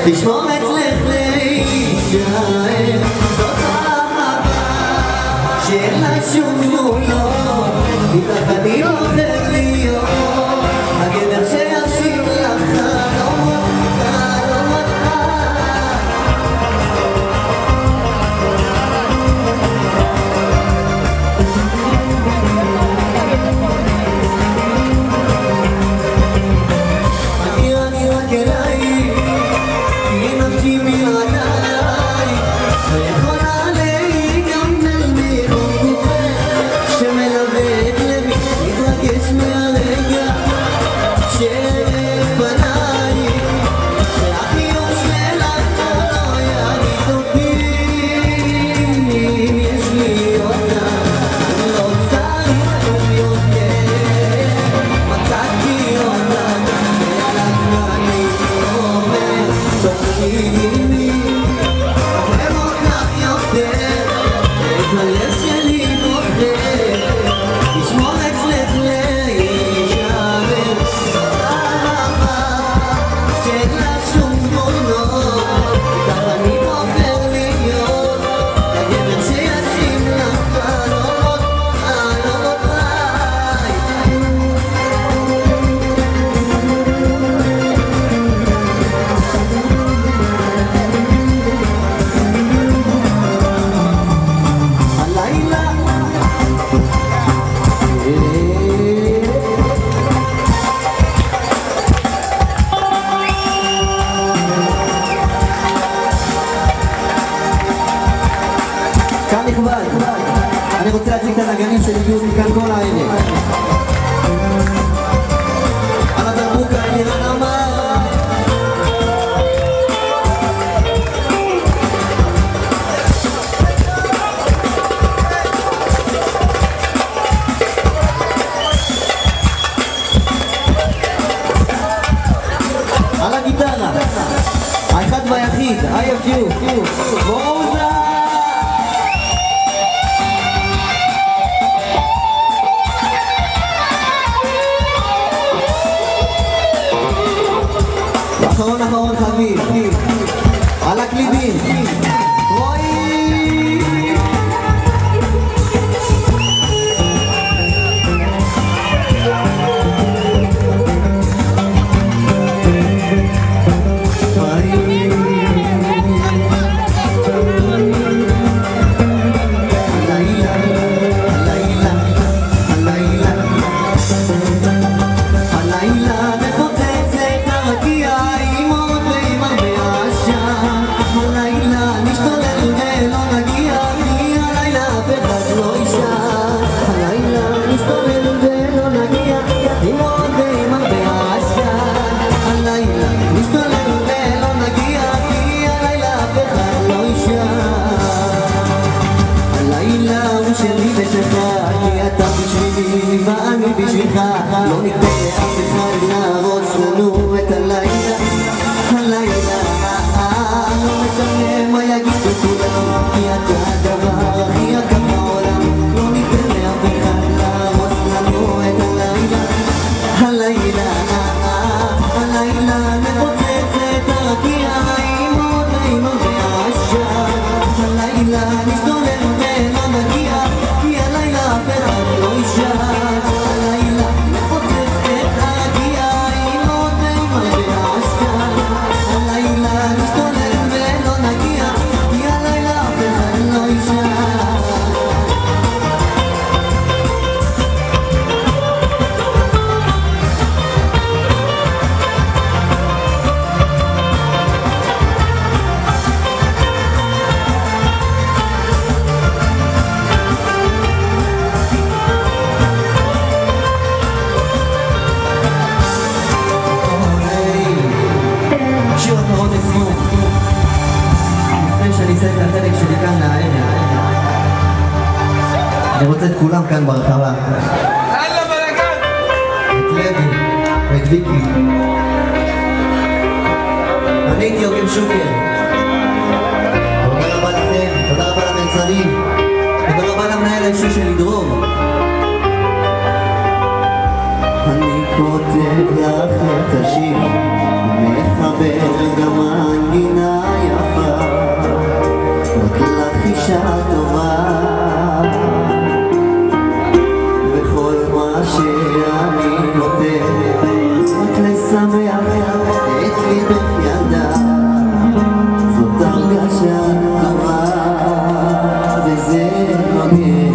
לשמור אצלך להישאר, זאת האהבה שאין לה שום גבולות, איתך אני עובר להיות הגבר שישאיר לך חלומות, חלומות. אני רק אליי, כי נפשי בלעדיי, ויכולה להיגמל מרוב גופך שמלווה את לבי, מתרגש מהרגע שלפניי, והחיוך שלך לא יריד אותי, אם יש לי אותה, אני לא צריך יותר, מצאתי אותה, ועליו אני אומר, תוכיני, אוהב אותך יותר, את הלב שלי בוחר, לשמור אצלך להישאר, זאת אהבה שאין לה שום גבולות, איתך אני בוחר להיות הגבר שישים לך חלומות, חלומות חי. הלילה כאן נכבד, אני רוצה להציג את הנגנים שהגיעו לי כאן כל הערב. על הדרבוקה אלירן אמר, על הגיטרה, האחד והיחיד, IFU, בוזה! אחרון אחרון חביב, על הקלידים, רועי! הלילה מפוצצת הרקיע עם עוד ועם הרבה עשן, הלילה נשתולל ולא נגיע, כי הלילה אף אחד לא יישן, הלילה נשתולל ולא נגיע עם עוד ועם הרבה עשן, הלילה נשתולל ולא נגיע, כי הלילה אף אחד לא יישן, הלילה הוא שלי ושלך, כי אתה בשבילי ואני בשבילך, לא ניתן לאף אחד להרוס לנו את הלילה, הלילה, לא משנה מה יגידו כולם, כי אתה הדבר הכי יקר בעולם, לא ניתן לאף אחד להרוס לנו את הלילה, הלילה, הלילה מפוצצת הרקיע עם עוד ועם הרבה עשן, הלילה נשתולל ולא נגיע, כי הלילה אף אחד לא יישן, הלילה מפוצצת הרקיע עם עוד ועם הרבה עשן, הלילה נשתולל ולא נגיע, כי הלילה אף אחד לא יישן. שיר אחרון לסיום, לפני שאני אעשה את החלק שלי כאן לערב, אני רוצה את כולם כאן ברחבה, את לוי ואת ויקי, אני הייתי יוגב שוקר, תודה רבה לכם, תודה רבה למנצרים, תודה רבה למנהל האישי שלי דרור, אני כותב לך את השיר, לחבר גם מנגינה יפה, רק לך אישה טובה, וכל מה שאני נותן רק לשמח את ליבך ילדה, זאת הרגשה טובה וזה מגן